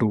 2।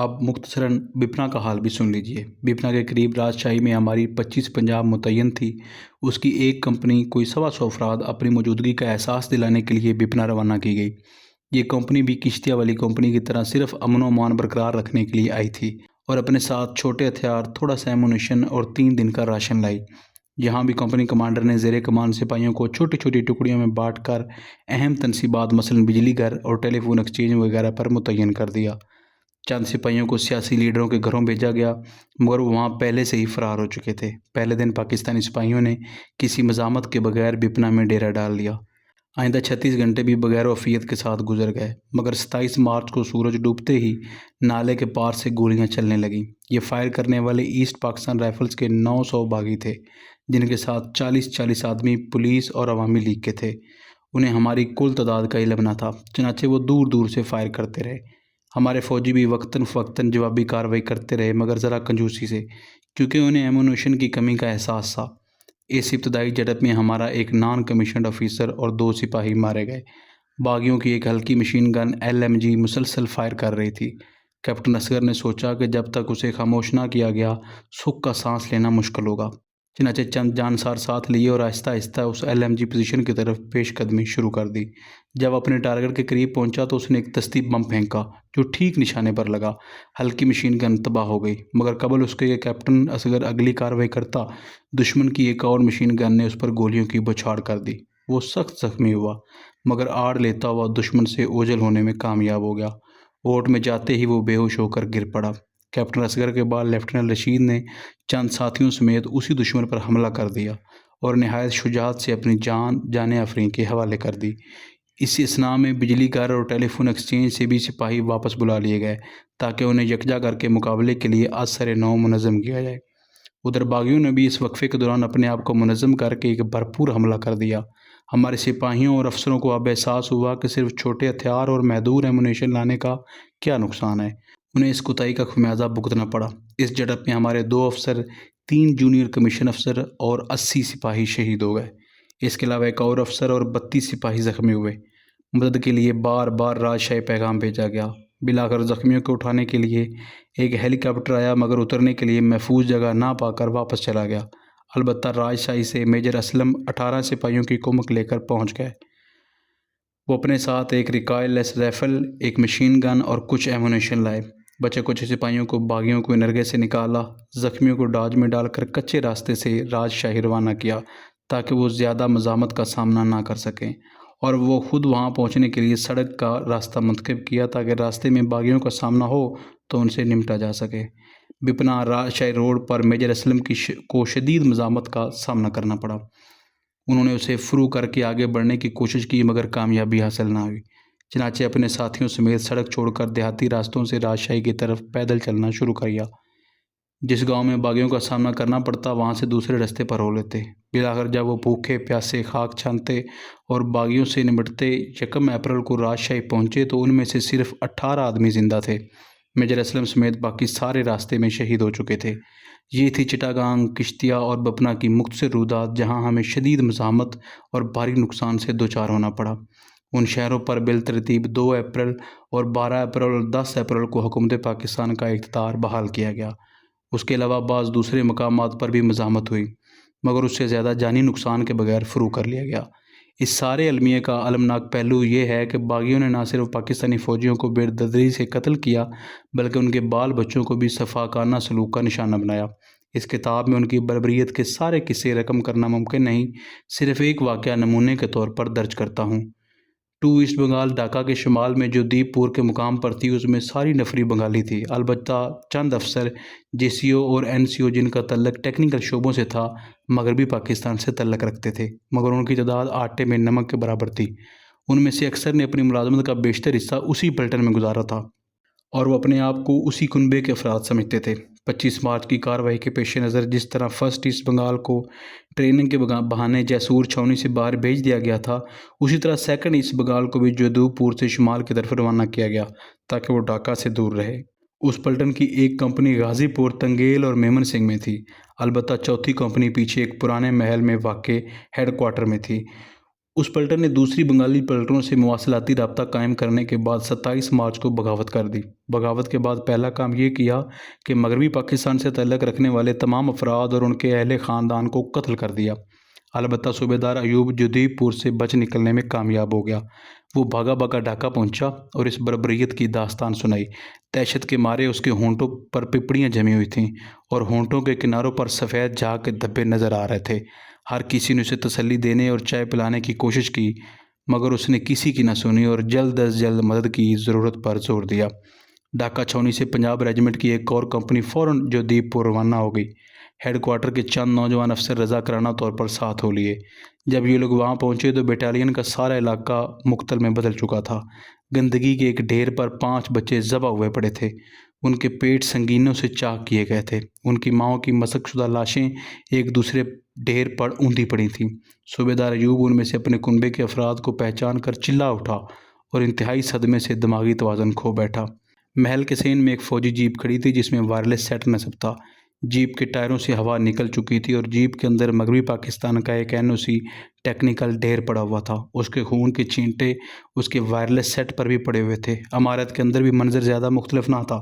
اب مختصراً بپنا کا حال بھی سن لیجئے۔ بپنا کے قریب راجشاہی میں ہماری 25 پنجاب متعین تھی۔ اس کی ایک کمپنی کوئی 125 افراد اپنی موجودگی کا احساس دلانے کے لیے بپنا روانہ کی گئی۔ یہ کمپنی بھی کشتیہ والی کمپنی کی طرح صرف امن و امان برقرار رکھنے کے لیے آئی تھی اور اپنے ساتھ چھوٹے ہتھیار، تھوڑا سا ایمونیشن اور 3 دن کا راشن لائی۔ یہاں بھی کمپنی کمانڈر نے زیر کمان سپاہیوں کو چھوٹی چھوٹی ٹکڑیوں میں بانٹ کر اہم تنصیبات مثلاً بجلی گھر اور ٹیلی فون ایکسچینج وغیرہ پر متعین کر دیا۔ چند سپاہیوں کو سیاسی لیڈروں کے گھروں بھیجا گیا، مگر وہ وہاں پہلے سے ہی فرار ہو چکے تھے۔ پہلے دن پاکستانی سپاہیوں نے کسی مزاحمت کے بغیر بپنا میں ڈیرا ڈال لیا۔ آئندہ 36 گھنٹے بھی بغیر وفیت کے ساتھ گزر گئے، مگر 27 مارچ کو سورج ڈوبتے ہی نالے کے پار سے گولیاں چلنے لگیں۔ یہ فائر کرنے والے ایسٹ پاکستان رائفلز کے 900 باغی تھے، جن کے ساتھ 40 آدمی پولیس اور عوامی لیگ کے تھے۔ انہیں ہماری کل تعداد کا علم نہ تھا، چنانچہ وہ دور دور سے فائر کرتے رہے۔ ہمارے فوجی بھی وقتاً فوقتاً جوابی کارروائی کرتے رہے، مگر ذرا کنجوسی سے، کیونکہ انہیں ایمونیشن کی کمی کا احساس تھا۔ اس ابتدائی جھڑپ میں ہمارا ایک نان کمیشنڈ آفیسر اور 2 سپاہی مارے گئے۔ باغیوں کی ایک ہلکی مشین گن LMG مسلسل فائر کر رہی تھی۔ کیپٹن اصغر نے سوچا کہ جب تک اسے خاموش نہ کیا گیا سکھ کا سانس لینا مشکل ہوگا، چنانچہ چند جانسار ساتھ لیے اور آہستہ آہستہ اس LMG پوزیشن کی طرف پیش قدمی شروع کر دی۔ جب اپنے ٹارگٹ کے قریب پہنچا تو اس نے ایک دستی بم پھینکا جو ٹھیک نشانے پر لگا۔ ہلکی مشین گن تباہ ہو گئی، مگر قبل اس کے کہ کیپٹن اصغر اگلی کارروائی کرتا، دشمن کی ایک اور مشین گن نے اس پر گولیوں کی بوچھاڑ کر دی۔ وہ سخت زخمی ہوا، مگر آڑ لیتا ہوا دشمن سے اوجھل ہونے میں کامیاب ہو گیا۔ اوٹ میں جاتے ہی وہ بے ہوش ہو کر گر پڑا۔ کیپٹن اصغر کے بعد لیفٹیننٹ رشید نے چند ساتھیوں سمیت اسی دشمن پر حملہ کر دیا اور نہایت شجاعت سے اپنی جان آفرین کے حوالے کر دی۔ اسی اثناء میں بجلی گھر اور ٹیلی فون ایکسچینج سے بھی سپاہی واپس بلا لیے گئے تاکہ انہیں یکجا کر کے مقابلے کے لیے از سر نو منظم کیا جائے۔ ادھر باغیوں نے بھی اس وقفے کے دوران اپنے آپ کو منظم کر کے ایک بھرپور حملہ کر دیا۔ ہمارے سپاہیوں اور افسروں کو اب احساس ہوا کہ صرف چھوٹے ہتھیار اور محدود ایمونیشن لانے کا کیا نقصان ہے۔ انہیں اس کوتاہی کا خمیازہ بھگتنا پڑا۔ اس جھڑپ میں ہمارے 2 افسر، 3 جونیئر کمیشن افسر اور 80 سپاہی شہید ہو گئے۔ اس کے علاوہ ایک اور افسر اور 32 سپاہی زخمی ہوئے۔ مدد کے لیے بار بار راجشاہی پیغام بھیجا گیا۔ بالآخر زخمیوں کو اٹھانے کے لیے ایک ہیلی کاپٹر آیا، مگر اترنے کے لیے محفوظ جگہ نہ پا کر واپس چلا گیا۔ البتہ راجشاہی سے میجر اسلم 18 سپاہیوں کی کمک لے کر پہنچ گئے۔ وہ اپنے ساتھ ایک ریکائل لیس رائفل، ایک مشین گن اور کچھ ایمونیشن لائے۔ بچے کچھ سپاہیوں کو باغیوں کو نرگے سے نکالا، زخمیوں کو ڈاج میں ڈال کر کچے راستے سے راجشاہی روانہ کیا تاکہ وہ زیادہ مزاحمت کا سامنا نہ کر سکیں، اور وہ خود وہاں پہنچنے کے لیے سڑک کا راستہ منتخب کیا تاکہ راستے میں باغیوں کا سامنا ہو تو ان سے نمٹا جا سکے۔ بپنا راجشاہی روڈ پر میجر اسلم کو شدید مزاحمت کا سامنا کرنا پڑا۔ انہوں نے اسے فرو کر کے آگے بڑھنے کی کوشش کی، مگر کامیابی حاصل نہ ہوئی۔ چنانچہ اپنے ساتھیوں سمیت سڑک چھوڑ کر دیہاتی راستوں سے راجشاہی کی طرف پیدل چلنا شروع کیا۔ جس گاؤں میں باغیوں کا سامنا کرنا پڑتا وہاں سے دوسرے راستے پر ہو لیتے۔ بالآخر جب وہ بھوکے پیاسے خاک چھانتے اور باغیوں سے نمٹتے 1 اپریل کو راجشاہی پہنچے تو ان میں سے صرف 18 آدمی زندہ تھے۔ میجر اسلم سمیت باقی سارے راستے میں شہید ہو چکے تھے۔ یہ تھی چٹاگانگ، کشتیہ اور بپنا کی مختصر رویداد جہاں ہمیں شدید مزاحمت اور بھاری نقصان سے دوچار ہونا پڑا۔ ان شہروں پر بالترتیب 2 اپریل اور 12 اپریل اور 10 اپریل کو حکومت پاکستان کا اقتدار بحال کیا گیا۔ اس کے علاوہ بعض دوسرے مقامات پر بھی مزاحمت ہوئی، مگر اس سے زیادہ جانی نقصان کے بغیر فرو کر لیا گیا۔ اس سارے المیہ کا المناک پہلو یہ ہے کہ باغیوں نے نہ صرف پاکستانی فوجیوں کو بے دردی سے قتل کیا بلکہ ان کے بال بچوں کو بھی سفاکانہ سلوک کا نشانہ بنایا۔ اس کتاب میں ان کی بربریت کے سارے قصے رقم کرنا ممکن نہیں، صرف ایک واقعہ نمونے کے طور پر درج کرتا ہوں۔ 2 ایسٹ بنگال ڈھاکہ کے شمال میں جو دیپ پور کے مقام پر تھی اس میں ساری نفری بنگالی تھی، البتہ چند افسر JCO اور NCO جن کا تعلق ٹیکنیکل شعبوں سے تھا مغربی پاکستان سے تعلق رکھتے تھے، مگر ان کی تعداد آٹے میں نمک کے برابر تھی۔ ان میں سے اکثر نے اپنی ملازمت کا بیشتر حصہ اسی پلٹن میں گزارا تھا اور وہ اپنے آپ کو اسی کنبے کے افراد سمجھتے تھے۔ 25 مارچ کی کارروائی کے پیش نظر جس طرح 1 ایسٹ بنگال کو ٹریننگ کے بہانے جیسور چھاؤنی سے باہر بھیج دیا گیا تھا، اسی طرح 2 ایسٹ بنگال کو بھی جودھو پور سے شمال کی طرف روانہ کیا گیا تاکہ وہ ڈھاکہ سے دور رہے۔ اس پلٹن کی ایک کمپنی غازی پور، تنگیل اور میمن سنگھ میں تھی، البتہ چوتھی کمپنی پیچھے ایک پرانے محل میں واقع ہیڈ کوارٹر میں تھی۔ اس پلٹن نے دوسری بنگالی پلٹنوں سے مواصلاتی رابطہ قائم کرنے کے بعد 27 مارچ کو بغاوت کر دی۔ بغاوت کے بعد پہلا کام یہ کیا کہ مغربی پاکستان سے تعلق رکھنے والے تمام افراد اور ان کے اہل خاندان کو قتل کر دیا۔ البتہ صوبیدار ایوب جدیب پور سے بچ نکلنے میں کامیاب ہو گیا۔ وہ بھاگا بھاگا ڈھاکہ پہنچا اور اس بربریت کی داستان سنائی۔ دہشت کے مارے اس کے ہونٹوں پر پپڑیاں جمی ہوئی تھیں اور ہونٹوں کے کناروں پر سفید جھاگ کے دھبے نظر آ رہے تھے۔ ہر کسی نے اسے تسلی دینے اور چائے پلانے کی کوشش کی، مگر اس نے کسی کی نہ سنی اور جلد از جلد مدد کی ضرورت پر زور دیا۔ ڈھاکہ چھاؤنی سے پنجاب ریجمنٹ کی ایک اور کمپنی فوراً جدیب پور روانہ ہو گئی۔ ہیڈ کوارٹر کے چند نوجوان افسر رضاکارانہ طور پر ساتھ ہو لیے۔ جب یہ لوگ وہاں پہنچے تو بیٹالین کا سارا علاقہ مقتل میں بدل چکا تھا۔ گندگی کے ایک ڈھیر پر 5 بچے ذبح ہوئے پڑے تھے۔ ان کے پیٹ سنگینوں سے چاک کیے گئے تھے۔ ان کی ماؤں کی مسخ شدہ لاشیں ایک دوسرے ڈھیر پر اوندھی پڑی تھیں۔ صوبیدار ایوب ان میں سے اپنے کنبے کے افراد کو پہچان کر چلا اٹھا اور انتہائی صدمے سے دماغی توازن کھو بیٹھا۔ محل کے سین میں ایک فوجی جیپ کھڑی تھی جس میں وائرلیس سیٹ نصب تھا۔ جیپ کے ٹائروں سے ہوا نکل چکی تھی اور جیپ کے اندر مغربی پاکستان کا ایک NOC ٹیکنیکل ڈھیر پڑا ہوا تھا۔ اس کے خون کے چینٹے اس کے وائرلیس سیٹ پر بھی پڑے ہوئے تھے۔ عمارت کے اندر بھی منظر زیادہ مختلف نہ تھا۔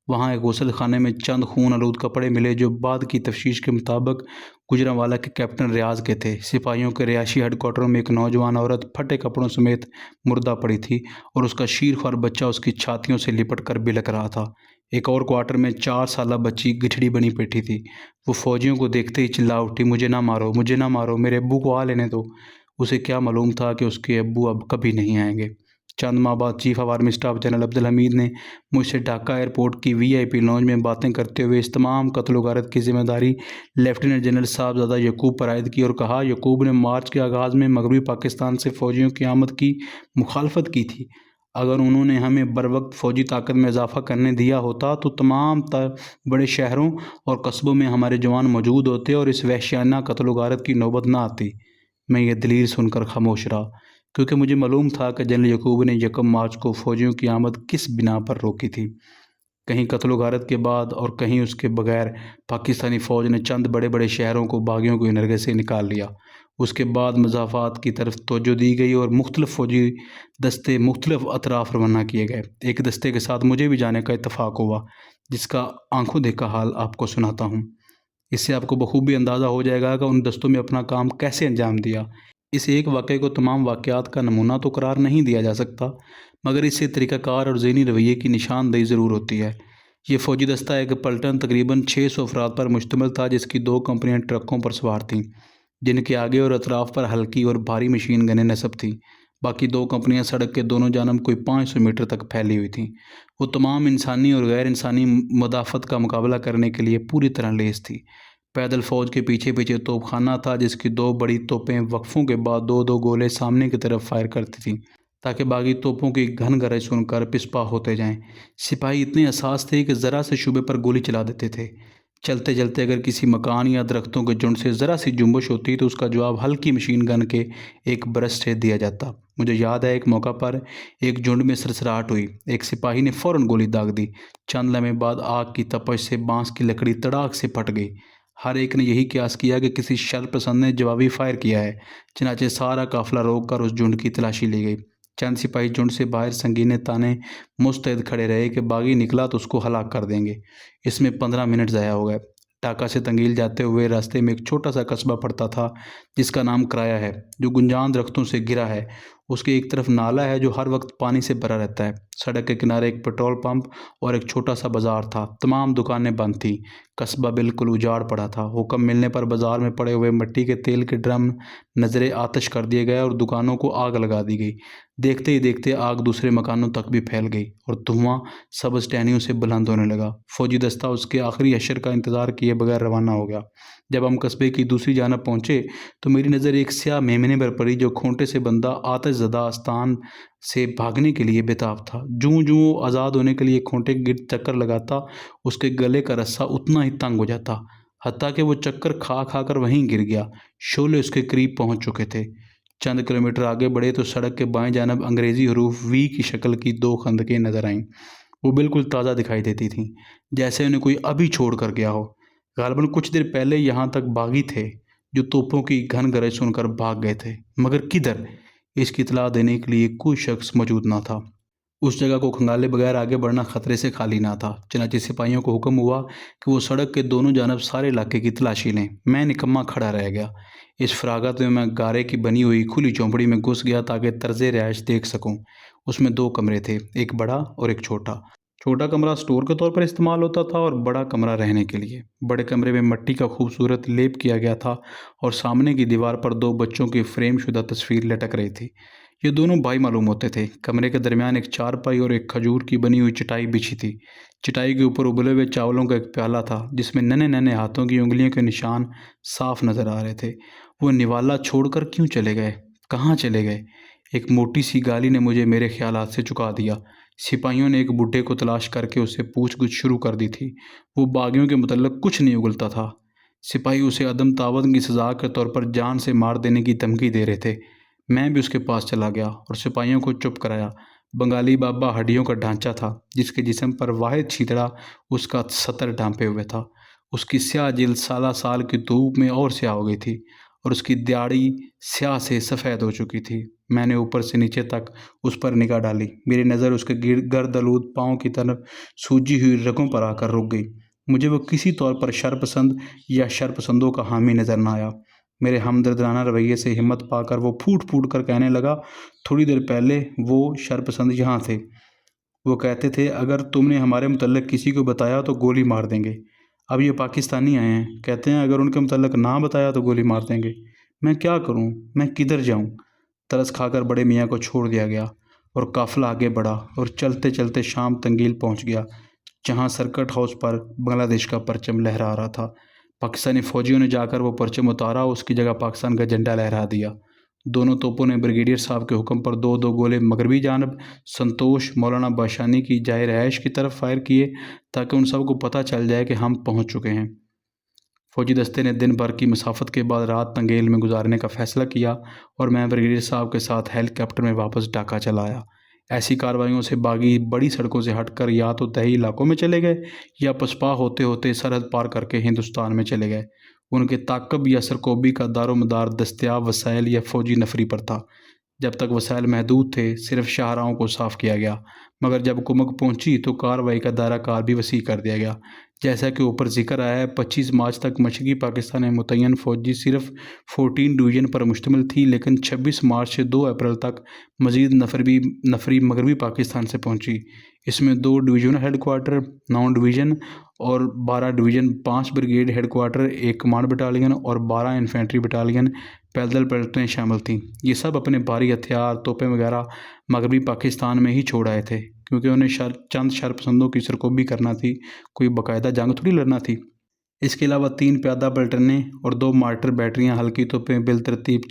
وہاں ایک غسل خانے میں چند خون آلود کپڑے ملے جو بعد کی تفتیش کے مطابق گجرانوالہ کے کیپٹن ریاض کے تھے۔ سپاہیوں کے رہائشی ہیڈ کوارٹر میں ایک نوجوان عورت پھٹے کپڑوں سمیت مردہ پڑی تھی اور اس کا شیرخوار بچہ اس کی چھاتیوں سے لپٹ کر بلک رہا تھا۔ ایک اور کوارٹر میں 4 سالہ بچی گٹھڑی بنی بیٹھی تھی۔ وہ فوجیوں کو دیکھتے ہی چلا اٹھی، مجھے نہ مارو، مجھے نہ مارو، میرے ابو کو آ لینے دو۔ اسے کیا معلوم تھا کہ اس کے ابو اب کبھی نہیں آئیں گے۔ چند ماہ بعد chief of army staff general Abdul Hamid نے مجھ سے ڈھاکہ ایئرپورٹ کی VIP لانج میں باتیں کرتے ہوئے اس تمام قتل و غارت کی ذمہ داری لیفٹیننٹ جنرل صاحبزادہ یعقوب پر عائد کی اور کہا، یعقوب نے مارچ کے آغاز میں مغربی پاکستان سے فوجیوں کی آمد کی مخالفت کی تھی۔ اگر انہوں نے ہمیں بروقت فوجی طاقت میں اضافہ کرنے دیا ہوتا تو تمام بڑے شہروں اور قصبوں میں ہمارے جوان موجود ہوتے اور اس وحشیانہ قتل و غارت کی نوبت نہ آتی۔ میں یہ دلیل سن کر خاموش رہا، کیونکہ مجھے معلوم تھا کہ جنرل یعقوب نے 1 مارچ کو فوجیوں کی آمد کس بنا پر روکی تھی۔ کہیں قتل و غارت کے بعد اور کہیں اس کے بغیر پاکستانی فوج نے چند بڑے بڑے شہروں کو باغیوں کو نرغے سے نکال لیا۔ اس کے بعد مضافات کی طرف توجہ دی گئی اور مختلف فوجی دستے مختلف اطراف روانہ کیے گئے۔ ایک دستے کے ساتھ مجھے بھی جانے کا اتفاق ہوا، جس کا آنکھوں دیکھا حال آپ کو سناتا ہوں۔ اس سے آپ کو بخوبی اندازہ ہو جائے گا کہ ان دستوں میں اپنا کام کیسے انجام دیا۔ اس ایک واقعے کو تمام واقعات کا نمونہ تو قرار نہیں دیا جا سکتا، مگر اس سے طریقہ کار اور ذہنی رویے کی نشاندہی ضرور ہوتی ہے۔ یہ فوجی دستہ ایک پلٹن تقریباً 600 افراد پر مشتمل تھا، جس کی 2 کمپنیاں ٹرکوں پر سوار تھیں، جن کے آگے اور اطراف پر ہلکی اور بھاری مشین گنیں نصب تھیں۔ باقی 2 کمپنیاں سڑک کے دونوں جانب کوئی 500 میٹر تک پھیلی ہوئی تھیں۔ وہ تمام انسانی اور غیر انسانی مدافعت کا مقابلہ کرنے کے لیے پوری طرح لیس تھی۔ پیدل فوج کے پیچھے پیچھے توپ خانہ تھا، جس کی 2 بڑی توپیں وقفوں کے بعد 2 گولے سامنے کی طرف فائر کرتی تھیں تاکہ باغی توپوں کی گھن گرج سن کر پسپا ہوتے جائیں۔ سپاہی اتنے حساس تھے کہ ذرا سے شعبے پر گولی چلا دیتے تھے۔ چلتے چلتے اگر کسی مکان یا درختوں کے جھنڈ سے ذرا سی جنبش ہوتی تو اس کا جواب ہلکی مشین گن کے ایک برس سے دیا جاتا۔ مجھے یاد ہے ایک موقع پر ایک جھنڈ میں سرسراہٹ ہوئی۔ ایک سپاہی نے فوراً گولی داغ دی۔ چند لمحے بعد آگ کی تپش سے بانس کی لکڑی تڑاک سے پھٹ گئی۔ ہر ایک نے یہی قیاس کیا کہ کسی شر پسند نے جوابی فائر کیا ہے، چنانچہ سارا قافلہ روک کر اس جھنڈ کی تلاشی لی گئی۔ چند سپاہی جھنڈ سے باہر سنگینے تانے مستعد کھڑے رہے کہ باغی نکلا تو اس کو ہلاک کر دیں گے۔ اس میں 15 منٹ ضائع ہو گئے۔ ڈھاکہ سے تنگیل جاتے ہوئے راستے میں ایک چھوٹا سا قصبہ پڑتا تھا جس کا نام کرایا ہے، جو گنجان درختوں سے گھرا ہے۔ اس کے ایک طرف نالہ ہے جو ہر وقت پانی سے بھرا رہتا ہے۔ سڑک کے کنارے ایک پیٹرول پمپ اور ایک چھوٹا سا بازار تھا۔ تمام دکانیں بند تھیں۔ قصبہ بالکل اجاڑ پڑا تھا۔ حکم ملنے پر بازار میں پڑے ہوئے مٹی کے تیل کے ڈرم نظر آتش کر دیے گئے اور دکانوں کو آگ لگا دی گئی۔ دیکھتے ہی دیکھتے آگ دوسرے مکانوں تک بھی پھیل گئی اور دھواں سبز ٹہنیوں سے بلند ہونے لگا۔ فوجی دستہ اس کے آخری حشر کا انتظار کیے بغیر روانہ ہو گیا۔ جب ہم قصبے کی دوسری جانب پہنچے تو میری نظر ایک سیاہ میمنے پر پڑی جو کھونٹے سے بندہ آتش زدہ آستان سے بھاگنے کے لیے بےتاب تھا۔ جوں جوں وہ آزاد ہونے کے لیے کھونٹے کے گرد چکر لگاتا، اس کے گلے کا رسہ اتنا ہی تنگ ہو جاتا، حتیٰ کہ وہ چکر کھا کھا کر وہیں گر گیا۔ شعلے اس کے قریب پہنچ چکے تھے۔ چند کلومیٹر آگے بڑھے تو سڑک کے بائیں جانب انگریزی حروف V کی شکل کی 2 خندقیں نظر آئیں۔ وہ بالکل تازہ دکھائی دیتی تھیں، جیسے انہیں کوئی ابھی چھوڑ کر گیا ہو۔ غالباً کچھ دیر پہلے یہاں تک باغی تھے جو توپوں کی گھن گرج سن کر بھاگ گئے تھے، مگر کدھر؟ اس کی اطلاع دینے کے لیے کوئی شخص موجود نہ تھا۔ اس جگہ کو کھنگالے بغیر آگے بڑھنا خطرے سے خالی نہ تھا۔ چنانچہ سپاہیوں کو حکم ہوا کہ وہ سڑک کے دونوں جانب سارے علاقے کی تلاشی لیں۔ میں نکما کھڑا رہ گیا۔ اس فراغت میں گارے کی بنی ہوئی کھلی چومپڑی میں گھس گیا تاکہ طرز رہائش دیکھ سکوں۔ اس میں 2 کمرے تھے، ایک بڑا اور ایک چھوٹا۔ چھوٹا کمرہ اسٹور کے طور پر استعمال ہوتا تھا اور بڑا کمرہ رہنے کے لیے۔ بڑے کمرے میں مٹی کا خوبصورت لیپ کیا گیا تھا اور سامنے کی دیوار پر 2 بچوں کی فریم شدہ تصویر لٹک رہی تھی۔ یہ دونوں بھائی معلوم ہوتے تھے۔ کمرے کے درمیان ایک چارپائی اور ایک کھجور کی بنی ہوئی چٹائی بچھی تھی۔ چٹائی کے اوپر ابلے ہوئے چاولوں کا ایک پیالہ تھا جس میں ننھے ننھے ہاتھوں کی انگلیوں کے نشان صاف نظر آ رہے تھے۔ وہ نوالا چھوڑ کر کیوں چلے گئے؟ کہاں چلے گئے؟ ایک موٹی سی گالی نے مجھے میرے خیالات سے چکا دیا۔ سپاہیوں نے ایک بڈھے کو تلاش کر کے اسے پوچھ گچھ شروع کر دی تھی۔ وہ باغیوں کے متعلق کچھ نہیں اگلتا تھا۔ سپاہی اسے عدم تعاون کی سزا کے طور پر جان سے مار دینے کی دھمکی دے رہے تھے۔ میں بھی اس کے پاس چلا گیا اور سپاہیوں کو چپ کرایا۔ بنگالی بابا ہڈیوں کا ڈھانچہ تھا جس کے جسم پر واحد چھیتڑا اس کا سطر ڈھانپے ہوئے تھا۔ اس کی سیاہ جلد سالہ سال کی دھوپ میں اور سیاہ ہو گئی تھی اور اس کی داڑھی سیاہ سے سفید ہو چکی تھی۔ میں نے اوپر سے نیچے تک اس پر نگاہ ڈالی۔ میری نظر اس کے گرد آلود پاؤں کی طرف سوجی ہوئی رگوں پر آ کر رک گئی۔ مجھے وہ کسی طور پر شرپسند یا شرپسندوں کا حامی نظر نہ آیا۔ میرے ہمدردانہ رویے سے ہمت پا کر وہ پھوٹ پھوٹ کر کہنے لگا، تھوڑی دیر پہلے وہ شرپسند یہاں تھے۔ وہ کہتے تھے اگر تم نے ہمارے متعلق کسی کو بتایا تو گولی مار دیں گے۔ اب یہ پاکستانی آئے ہیں، کہتے ہیں اگر ان کے متعلق نہ بتایا تو گولی مار دیں گے۔ میں کیا کروں؟ میں کدھر جاؤں؟ ترس کھا کر بڑے میاں کو چھوڑ دیا گیا اور قافلہ آگے بڑھا اور چلتے چلتے شام تنگیل پہنچ گیا جہاں سرکٹ ہاؤس پر بنگلہ دیش کا پرچم لہرا رہا تھا۔ پاکستانی فوجیوں نے جا کر وہ پرچم اتارا، اس کی جگہ پاکستان کا جھنڈا لہرا دیا۔ دونوں توپوں نے بریگیڈیئر صاحب کے حکم پر 2 گولے مغربی جانب سنتوش مولانا باشانی کی جائے رہائش کی طرف فائر کیے تاکہ ان سب کو پتہ چل جائے کہ ہم پہنچ چکے ہیں۔ فوجی دستے نے دن بھر کی مسافت کے بعد رات تنگیل میں گزارنے کا فیصلہ کیا اور میں بریگیڈیئر صاحب کے ساتھ ہیلی کاپٹر میں واپس ڈھاکہ چلا آیا۔ ایسی کارروائیوں سے باغی بڑی سڑکوں سے ہٹ کر یا تو دیہی علاقوں میں چلے گئے یا پسپا ہوتے ہوتے سرحد پار کر کے ہندوستان میں چلے گئے۔ ان کے تعاقب یا سرکوبی کا دار و مدار دستیاب وسائل یا فوجی نفری پر تھا۔ جب تک وسائل محدود تھے صرف شاہراہوں کو صاف کیا گیا، مگر جب کمک پہنچی تو کارروائی کا دائرہ کار بھی وسیع کر دیا گیا۔ جیسا کہ اوپر ذکر آیا ہے 25 مارچ تک مشرقی پاکستان میں متعین فوجی صرف 14 ڈویژن پر مشتمل تھی، لیکن 26 مارچ سے 2 اپریل تک مزید نفری مغربی پاکستان سے پہنچی۔ اس میں 2 ڈویژنل ہیڈ کوارٹر، 9 ڈویژن اور 12 division, 5 brigade headquarters, 1 command battalion اور 12 انفینٹری بٹالین پیدل پلٹنیں شامل تھیں۔ یہ سب اپنے بھاری ہتھیار، توپیں وغیرہ مغربی پاکستان میں ہی چھوڑ آئے تھے کیونکہ انہیں چند شرپسندوں کی سرکوبی کرنا تھی، کوئی باقاعدہ جنگ تھوڑی لڑنا تھی۔ اس کے علاوہ 3 پیادہ پلٹنیں اور 2 مارٹر بیٹریاں ہلکی توپیں بالترتیب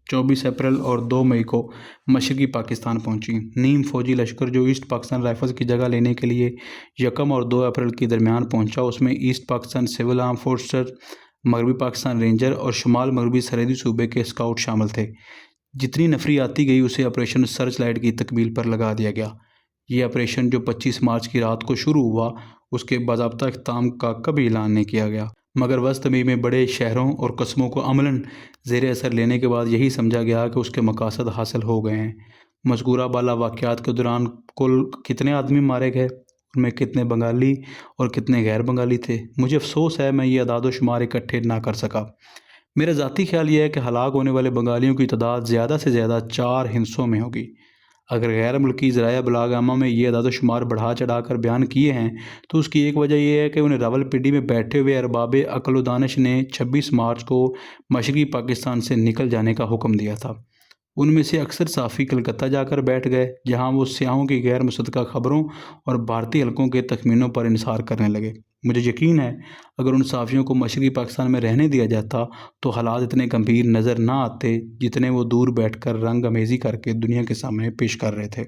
24 اپریل اور 2 مئی کو مشرقی پاکستان پہنچیں۔ نیم فوجی لشکر جو ایسٹ پاکستان رائفلز کی جگہ لینے کے لیے 1 اور 2 اپریل کے درمیان پہنچا، اس میں asset Pakistan civil arm forces, مغربی پاکستان رینجر اور شمال مغربی سرحدی صوبے کے اسکاؤٹ شامل تھے۔ جتنی نفری آتی گئی اسے آپریشن سرچ لائٹ کی تکمیل پر لگا دیا گیا۔ یہ آپریشن جو 25 مارچ کی رات کو شروع ہوا اس کے باضابطہ اختتام کا کبھی اعلان نہیں کیا گیا، مگر وسط مئی میں بڑے شہروں اور قصبوں کو عملاً زیر اثر لینے کے بعد یہی سمجھا گیا کہ اس کے مقاصد حاصل ہو گئے ہیں۔ مذکورہ بالا واقعات کے دوران کل کتنے آدمی مارے گئے، ان میں کتنے بنگالی اور کتنے غیر بنگالی تھے، مجھے افسوس ہے میں یہ اعداد و شمار اکٹھے نہ کر سکا۔ میرا ذاتی خیال یہ ہے کہ ہلاک ہونے والے بنگالیوں کی تعداد زیادہ سے زیادہ 4 ہندسوں میں ہوگی۔ اگر غیر ملکی ذرائع ابلاغ عامہ میں یہ اعداد و شمار بڑھا چڑھا کر بیان کیے ہیں تو اس کی ایک وجہ یہ ہے کہ انہیں راولپنڈی میں بیٹھے ہوئے ارباب عقل و دانش نے 26 مارچ کو مشرقی پاکستان سے نکل جانے کا حکم دیا تھا۔ ان میں سے اکثر صحافی کلکتہ جا کر بیٹھ گئے جہاں وہ سیاحوں کی غیر مصدقہ خبروں اور بھارتی حلقوں کے تخمینوں پر انحصار کرنے لگے۔ مجھے یقین ہے اگر ان صحافیوں کو مشرقی پاکستان میں رہنے دیا جاتا تو حالات اتنے گمبھیر نظر نہ آتے جتنے وہ دور بیٹھ کر رنگ امیزی کر کے دنیا کے سامنے پیش کر رہے تھے۔